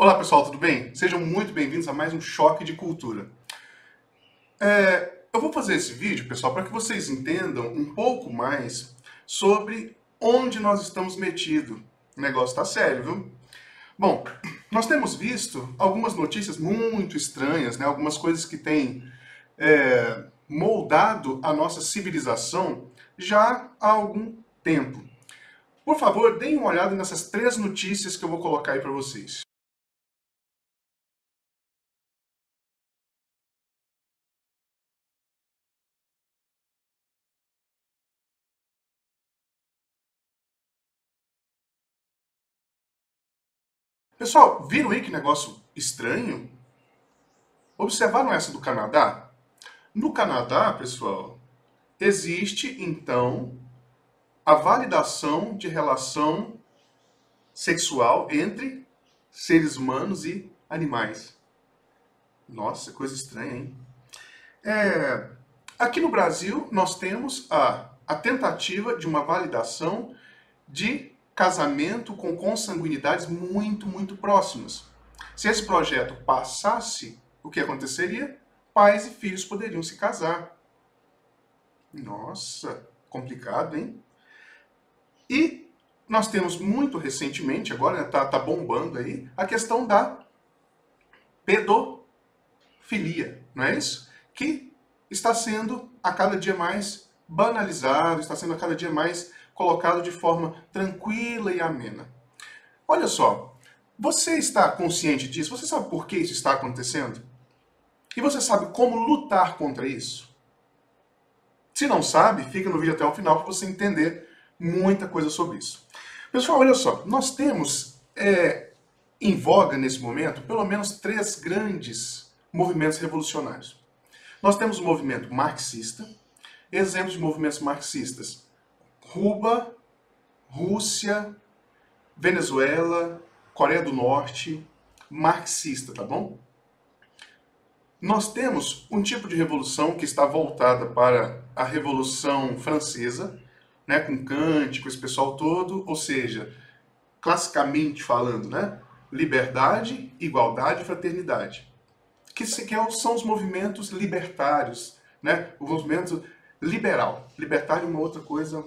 Olá pessoal, tudo bem? Sejam muito bem-vindos a mais um Choque de Cultura. Eu vou fazer esse vídeo, pessoal, para que vocês entendam um pouco mais sobre onde nós estamos metidos. O negócio está sério, viu? Bom, nós temos visto algumas notícias muito estranhas, né? Algumas coisas que têm moldado a nossa civilização já há algum tempo. Por favor, deem uma olhada nessas 3 notícias que eu vou colocar aí para vocês. Pessoal, viram aí que negócio estranho? Observaram essa do Canadá? No Canadá, pessoal, existe então a validação de relação sexual entre seres humanos e animais. Nossa, coisa estranha, hein? Aqui no Brasil, nós temos a tentativa de uma validação de casamento com consanguinidades muito, muito próximas. Se esse projeto passasse, o que aconteceria? Pais e filhos poderiam se casar. Nossa, complicado, hein? E nós temos muito recentemente, agora tá bombando aí, a questão da pedofilia, não é isso? Que está sendo a cada dia mais banalizado, está sendo a cada dia mais colocado de forma tranquila e amena. Olha só, você está consciente disso? Você sabe por que isso está acontecendo? E você sabe como lutar contra isso? Se não sabe, fica no vídeo até o final para você entender muita coisa sobre isso. Pessoal, olha só, nós temos em voga nesse momento pelo menos 3 grandes movimentos revolucionários. Nós temos o movimento marxista, exemplos de movimentos marxistas: Cuba, Rússia, Venezuela, Coreia do Norte, marxista, tá bom? Nós temos um tipo de revolução que está voltada para a Revolução Francesa, né, com Kant, com esse pessoal todo, ou seja, classicamente falando, né, liberdade, igualdade e fraternidade, que são os movimentos libertários, né, o movimento liberal. Libertário é uma outra coisa,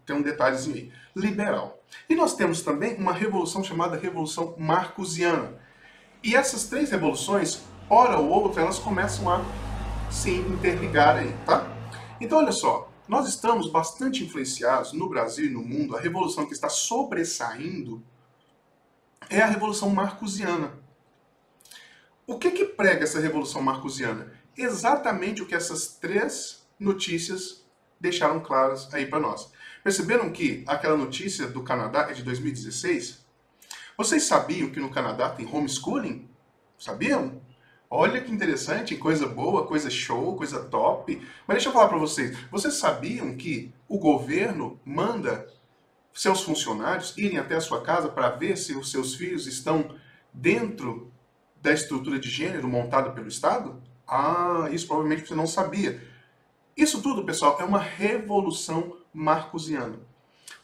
tem um detalhezinho aí. Liberal. E nós temos também uma revolução chamada Revolução Marcusiana. E essas 3 revoluções, hora ou outra, elas começam a se interligar aí, tá? Então, olha só, nós estamos bastante influenciados no Brasil e no mundo. A revolução que está sobressaindo é a Revolução Marcusiana. O que prega essa Revolução Marcusiana? Exatamente o que essas 3 notícias deixaram claras aí para nós. Perceberam que aquela notícia do Canadá é de 2016? Vocês sabiam que no Canadá tem homeschooling? Sabiam? Olha que interessante, coisa boa, coisa show, coisa top. Mas deixa eu falar para vocês. Vocês sabiam que o governo manda seus funcionários irem até a sua casa para ver se os seus filhos estão dentro da estrutura de gênero montada pelo Estado? Ah, isso provavelmente você não sabia. Isso tudo, pessoal, é uma revolução marcusiana.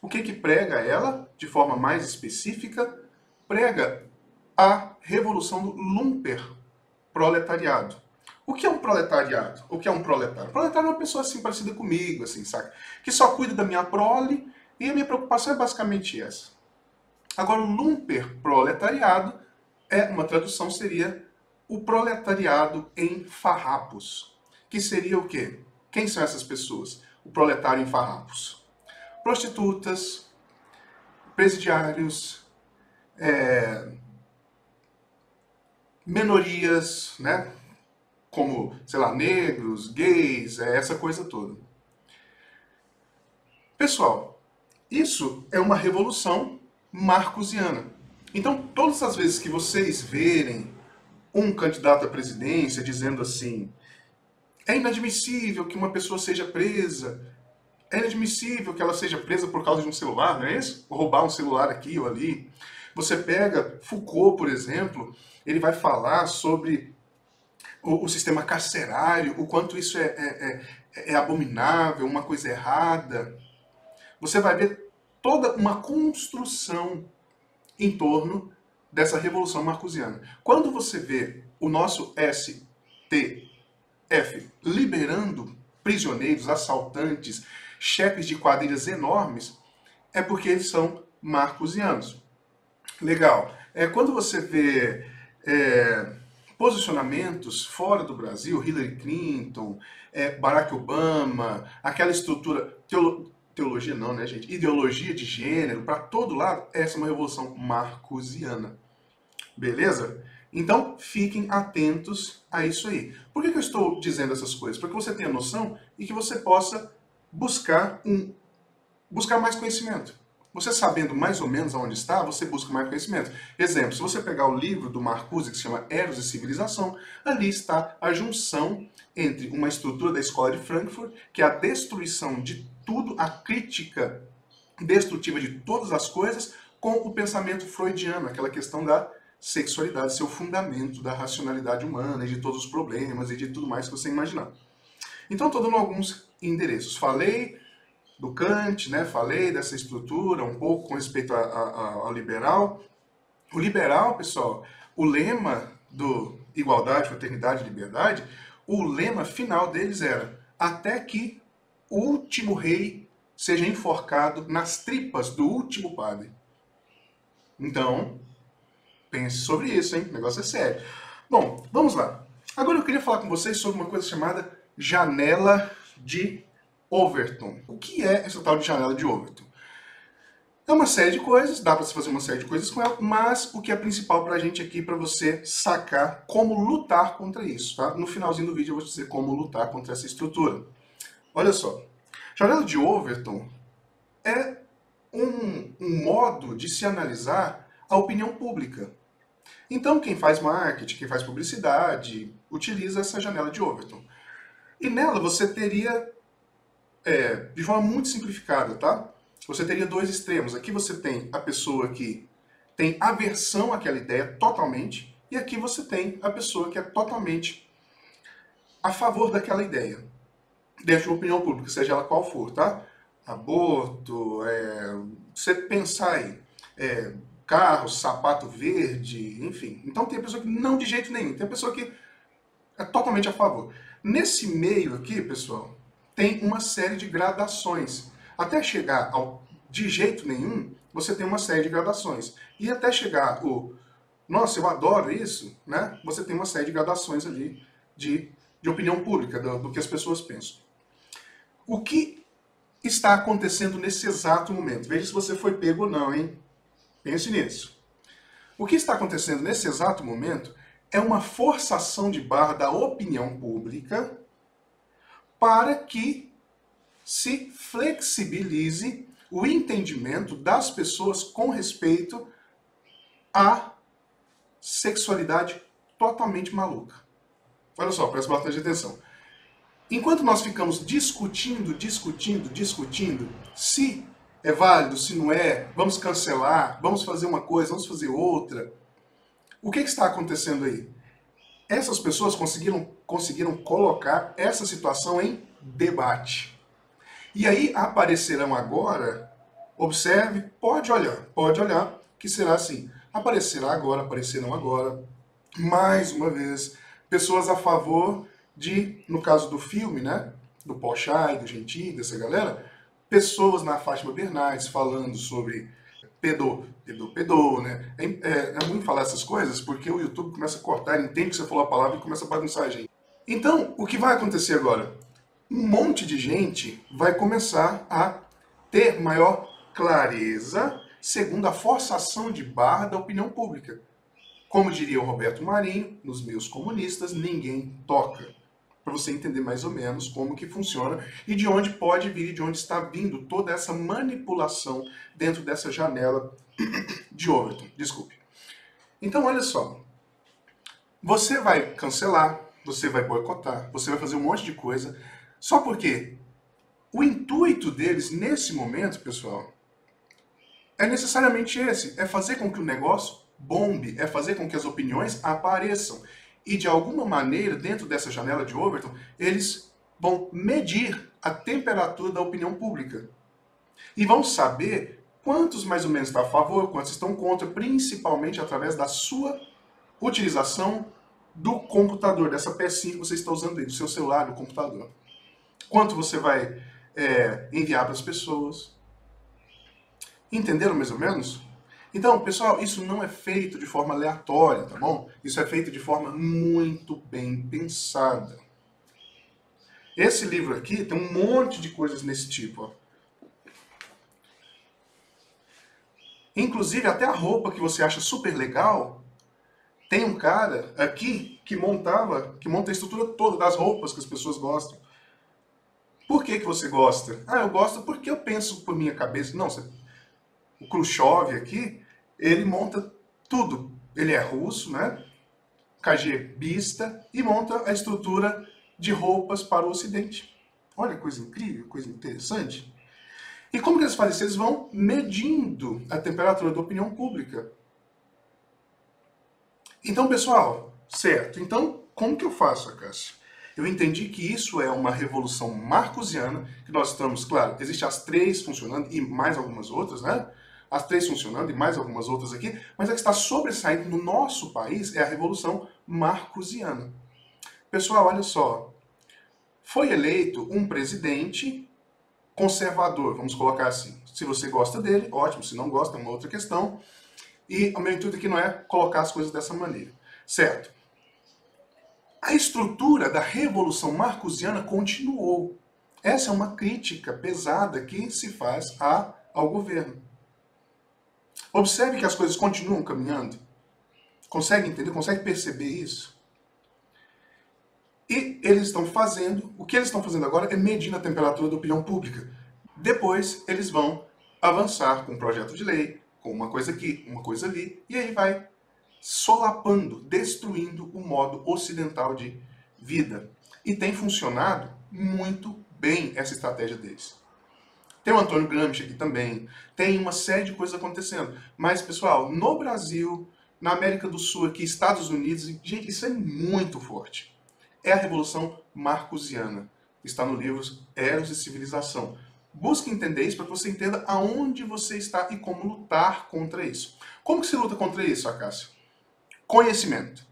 O que prega ela, de forma mais específica? Prega a revolução do lumper proletariado. O que é um proletariado? O que é um proletário? Proletário é uma pessoa assim parecida comigo, assim, saca? Que só cuida da minha prole e a minha preocupação é basicamente essa. Agora, o lumper proletariado uma tradução seria o proletariado em farrapos. Que seria o quê? Quem são essas pessoas? O proletário em farrapos. Prostitutas, presidiários, minorias, né? Como, sei lá, negros, gays, essa coisa toda. Pessoal, isso é uma revolução marcusiana. Então, todas as vezes que vocês verem um candidato à presidência dizendo assim: é inadmissível que uma pessoa seja presa, é inadmissível que ela seja presa por causa de um celular, não é isso? Ou roubar um celular aqui ou ali. Você pega Foucault, por exemplo, ele vai falar sobre o sistema carcerário, o quanto isso é abominável, uma coisa errada. Você vai ver toda uma construção em torno dessa revolução marcusiana. Quando você vê o nosso STF liberando prisioneiros, assaltantes, chefes de quadrilhas enormes, é porque eles são marcusianos. Legal. Quando você vê posicionamentos fora do Brasil, Hillary Clinton, Barack Obama, aquela estrutura, teologia não, né, gente? Ideologia de gênero, para todo lado, essa é uma revolução marcusiana. Beleza? Então, fiquem atentos a isso aí. Por que eu estou dizendo essas coisas? Para que você tenha noção e que você possa buscar mais conhecimento. Você sabendo mais ou menos aonde está, você busca mais conhecimento. Exemplo, se você pegar o livro do Marcuse, que se chama Eros e Civilização, ali está a junção entre uma estrutura da escola de Frankfurt, que é a destruição de tudo, a crítica destrutiva de todas as coisas, com o pensamento freudiano, aquela questão da sexualidade, seu fundamento da racionalidade humana e de todos os problemas e de tudo mais que você imaginar. Então, estou dando alguns endereços. Falei do Kant, né? Falei dessa estrutura um pouco com respeito ao liberal. O liberal, pessoal, o lema do igualdade, fraternidade e liberdade, o lema final deles era até que o último rei seja enforcado nas tripas do último padre. Então, pense sobre isso, hein? O negócio é sério. Bom, vamos lá. Agora eu queria falar com vocês sobre uma coisa chamada janela de Overton. O que é essa tal de janela de Overton? É uma série de coisas, dá para se fazer uma série de coisas com ela, mas o que é principal para a gente aqui, para você sacar como lutar contra isso, tá? No finalzinho do vídeo eu vou te dizer como lutar contra essa estrutura. Olha só, janela de Overton é um modo de se analisar a opinião pública. Então quem faz marketing, quem faz publicidade, utiliza essa janela de Overton. E nela você teria, de forma muito simplificada, tá? Você teria dois extremos. Aqui você tem a pessoa que tem aversão àquela ideia totalmente, e aqui você tem a pessoa que é totalmente a favor daquela ideia, dentro de uma opinião pública, seja ela qual for, tá? Aborto, você pensar aí, carro, sapato verde, enfim. Então tem a pessoa que não de jeito nenhum, tem a pessoa que é totalmente a favor. Nesse meio aqui, pessoal, tem uma série de gradações. Até chegar ao de jeito nenhum, você tem uma série de gradações. E até chegar o nossa, eu adoro isso, né? Você tem uma série de gradações ali de opinião pública, do que as pessoas pensam. O que está acontecendo nesse exato momento? Veja se você foi pego ou não, hein? Pense nisso. O que está acontecendo nesse exato momento é uma forçação de barra da opinião pública para que se flexibilize o entendimento das pessoas com respeito à sexualidade totalmente maluca. Olha só, presta bastante atenção. Enquanto nós ficamos discutindo se é válido, se não é, vamos cancelar, vamos fazer uma coisa, vamos fazer outra, o que está acontecendo aí? Essas pessoas conseguiram colocar essa situação em debate. E aí aparecerão agora, observe, pode olhar, que será assim. Aparecerão agora, mais uma vez, pessoas a favor de, no caso do filme, né, do Porchat, do Gentil, dessa galera, pessoas na Fátima Bernardes falando sobre pedô, né? É ruim falar essas coisas porque o YouTube começa a cortar, ele entende que você falou a palavra e começa a bagunçar a gente. Então, o que vai acontecer agora? Um monte de gente vai começar a ter maior clareza segundo a forçação de barra da opinião pública. Como diria o Roberto Marinho, nos meus comunistas, ninguém toca. Para você entender mais ou menos como que funciona e de onde pode vir e de onde está vindo toda essa manipulação dentro dessa janela de Overton. Desculpe. Então, olha só. Você vai cancelar, você vai boicotar, você vai fazer um monte de coisa, só porque o intuito deles nesse momento, pessoal, é necessariamente esse, é fazer com que o negócio bombe, é fazer com que as opiniões apareçam. E de alguma maneira, dentro dessa janela de Overton, eles vão medir a temperatura da opinião pública. E vão saber Quantos mais ou menos estão a favor, quantos estão contra, principalmente através da sua utilização do computador, dessa pecinha que você está usando aí, do seu celular, do computador. Quanto você vai enviar para as pessoas. Entenderam mais ou menos? Então, pessoal, isso não é feito de forma aleatória, tá bom? Isso é feito de forma muito bem pensada. Esse livro aqui tem um monte de coisas nesse tipo, ó. Inclusive, até a roupa que você acha super legal, tem um cara aqui que monta a estrutura toda das roupas que as pessoas gostam. Por que você gosta? Ah, eu gosto porque eu penso por minha cabeça. Não, o Khrushchev aqui, ele monta tudo. Ele é russo, né? KGBista, e monta a estrutura de roupas para o Ocidente. Olha que coisa incrível, coisa interessante. E como que eles fazem isso? Eles vão medindo a temperatura da opinião pública. Então, pessoal, certo. Então, como que eu faço, Acácio? Eu entendi que isso é uma revolução marcosiana, que nós estamos, claro, existem as três funcionando e mais algumas outras, né? As três funcionando e mais algumas outras aqui, mas a que está sobressaindo no nosso país é a revolução marcosiana. Pessoal, olha só. Foi eleito um presidente conservador, vamos colocar assim. Se você gosta dele, ótimo. Se não gosta, é uma outra questão. E o meu intuito aqui não é colocar as coisas dessa maneira. Certo? A estrutura da Revolução Marcosiana continuou. Essa é uma crítica pesada que se faz ao governo. Observe que as coisas continuam caminhando. Consegue entender? Consegue perceber isso? E eles estão fazendo, o que eles estão fazendo agora é medir a temperatura da opinião pública. Depois eles vão avançar com um projeto de lei, com uma coisa aqui, uma coisa ali, e aí vai solapando, destruindo o modo ocidental de vida. E tem funcionado muito bem essa estratégia deles. Tem o Antônio Gramsci aqui também, tem uma série de coisas acontecendo. Mas, pessoal, no Brasil, na América do Sul, aqui, Estados Unidos, gente, isso é muito forte. É a Revolução Marcosiana. Está no livro Eros e Civilização. Busque entender isso para que você entenda aonde você está e como lutar contra isso. Como que se luta contra isso, Acácio? Conhecimento.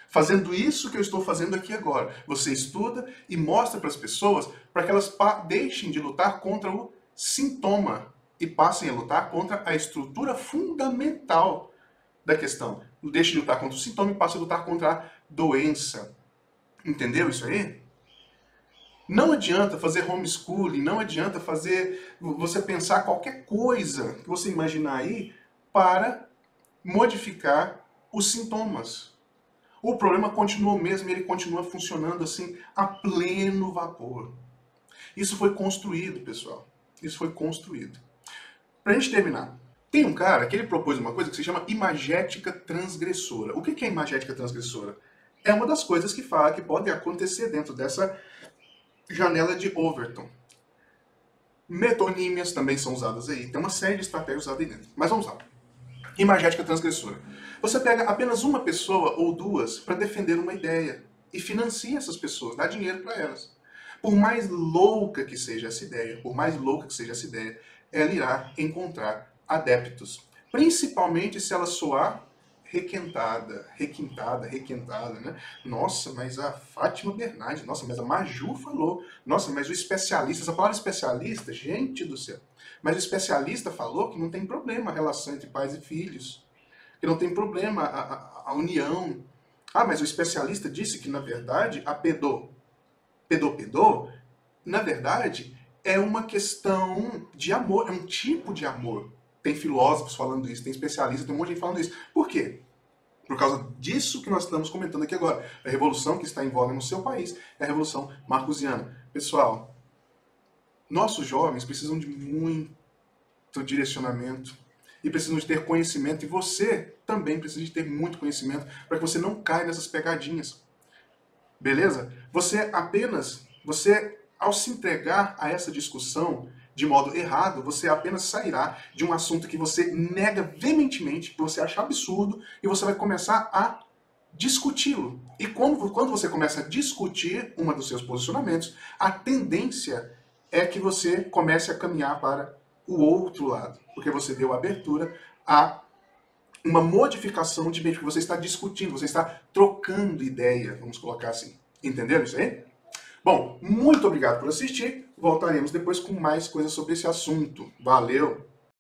Fazendo isso que eu estou fazendo aqui agora. Você estuda e mostra para as pessoas para que elas deixem de lutar contra o sintoma e passem a lutar contra a estrutura fundamental da questão. Deixe de lutar contra o sintoma e passe a lutar contra a doença. Entendeu isso aí? Não adianta fazer homeschooling, não adianta você pensar qualquer coisa que você imaginar aí para modificar os sintomas. O problema continua o mesmo e ele continua funcionando assim a pleno vapor. Isso foi construído, pessoal. Isso foi construído. Para a gente terminar, tem um cara que ele propôs uma coisa que se chama imagética transgressora. O que é imagética transgressora? É uma das coisas que fala que pode acontecer dentro dessa janela de Overton. Metonímias também são usadas aí. Tem uma série de estratégias usadas aí dentro. Mas vamos lá. Imagética transgressora. Você pega apenas uma pessoa ou duas para defender uma ideia e financia essas pessoas, dá dinheiro para elas. Por mais louca que seja essa ideia, ela irá encontrar adeptos. Principalmente se ela soar requentada, né? Nossa, mas a Fátima Bernardes, nossa, mas a Maju falou, nossa, mas o especialista, essa palavra especialista, gente do céu, mas o especialista falou que não tem problema a relação entre pais e filhos, que não tem problema a união. Ah, mas o especialista disse que, na verdade, a pedô, na verdade, é uma questão de amor, é um tipo de amor. Tem filósofos falando isso, tem especialistas, tem um monte de gente falando isso. Por quê? Por causa disso que nós estamos comentando aqui agora. A revolução que está em voga no seu país é a Revolução Marcosiana. Pessoal, nossos jovens precisam de muito direcionamento e precisam de ter conhecimento. E você também precisa de ter muito conhecimento para que você não caia nessas pegadinhas. Beleza? Você, ao se entregar a essa discussão de modo errado, você apenas sairá de um assunto que você nega veementemente, que você acha absurdo, e você vai começar a discuti-lo. E quando você começa a discutir dos seus posicionamentos, a tendência é que você comece a caminhar para o outro lado, porque você deu abertura a uma modificação de mente, que você está discutindo, você está trocando ideia, vamos colocar assim. Entenderam isso aí? Bom, muito obrigado por assistir. Voltaremos depois com mais coisas sobre esse assunto. Valeu!